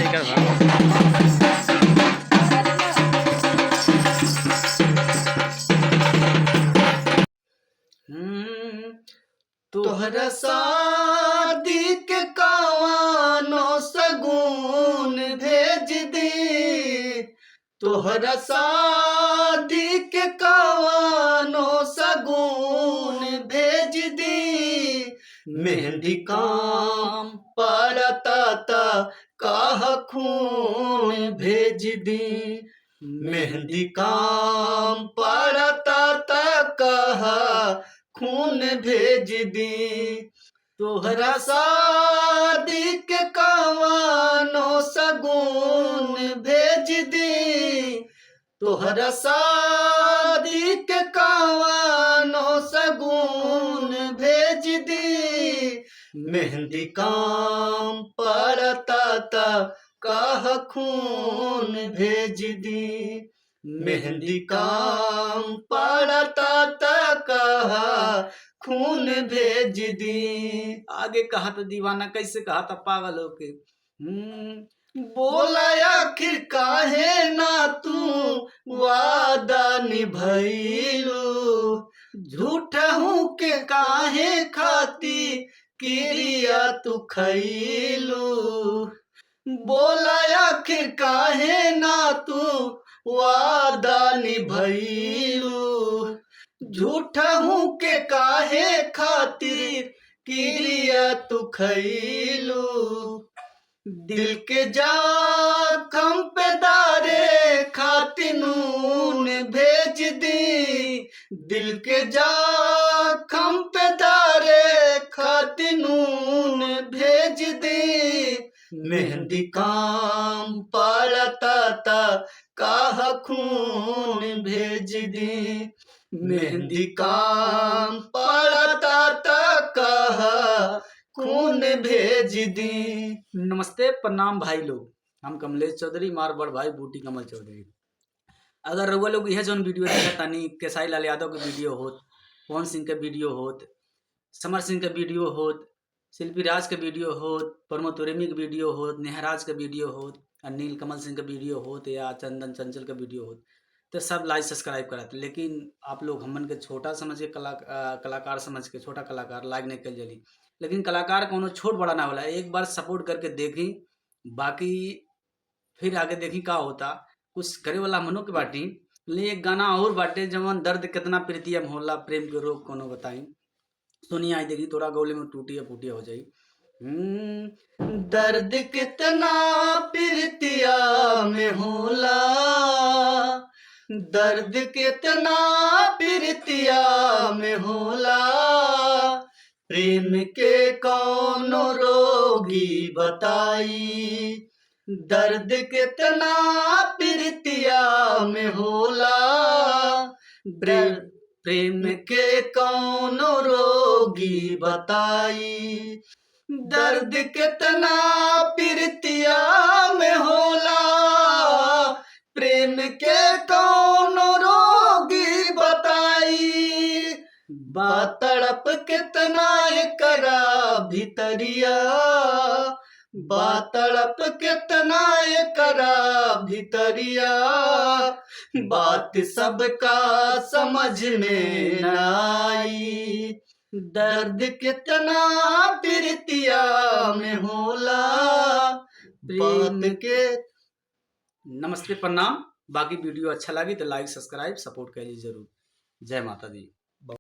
कर भागो। तोहरा शादी के कवानो सगुन भेज दी, तोहरा शादी के कवानो सगुन भेज दी। मेहंदी काम पड़ता कह खून भेज दी, मेहंदी काम पड़ता कह खून भेज दी। तोहरा शादी के कवानो सगुन भेज दी, तोहरा शादी के कवानो सगुन भेज दी। मेहंदी काम पड़ता कह खून भेज दी, मेहंदी काम पड़ता कह खून भेज दी। आगे कहा था दीवाना, कैसे कहा था पागल होके। बोला आखिर काहे ना तू वादा निभैलू, झूठा हूँ के काहे खाती क्रिया तू खैलू। बोला आखिर काहे ना तू वादा निभैलू, झूठा हूँ के काहे खातिर क्रिया तू खैलू। दिल के जख्म पे दारे खातिर नून भेज दी, दिल के जख्म पे दारे खातिर नून भेज दी। मेहंदी काम पड़ता कह खून भेज दी, मेहंदी काम पड़ता कह खून भेज दी। नमस्ते प्रणाम भाई लोग, हम कमलेश चौधरी, मार बड़ भाई बूटी कमल चौधरी। अगर रउआ लोग यह जौन वीडियो देखा तानी, केसाई लाल यादव के वीडियो होत, पवन सिंह के वीडियो होत, समर सिंह के वीडियो होत, शिल्पी राज के वीडियो होत, प्रमोद प्रेमी के वीडियो होत, नेहराज के वीडियो होत, नील कमल सिंह के वीडियो होत या चंदन चंचल का वीडियो होत, तो सब लाइक सब्सक्राइब कराते। लेकिन आप लोग हमन के छोटा समझ के कलाकार समझ के, छोटा कलाकार लाइक नहीं कर जली। लेकिन कलाकार कोनो छोट बड़ा ना होला, एक बार सपोर्ट करके देखी, बाकी फिर आगे देखी का होता। कुछ करे वाला मनो के बाटी। ले एक गाना और बाटे जवन दर्द कितना प्रीतियम होला, प्रेम के रोग कोनो बताई। सुनिए आई देखी, थोड़ा गौले में टूटिया फूटिया हो जाई। दर्द कितना प्रीतिया में होला, दर्द कितना प्रीतिया में होला। प्रेम के कौनो रोगी बताई, दर्द कितना प्रीतिया में होला। प्रेम के कौनो रोगी बताई, दर्द कितना प्रीतिया में होला। प्रेम के कौनो रोगी बताई, बात तड़प कितना एकरा भितरिया, बात तड़प कितना एकरा भितरिया। बात सबका समझ में न आई, दर्द कितना प्रीतिया में होला। प्रेम के नमस्ते प्रणाम। बाकी वीडियो अच्छा लगी तो लाइक सब्सक्राइब सपोर्ट करिए जरूर। जय माता दी।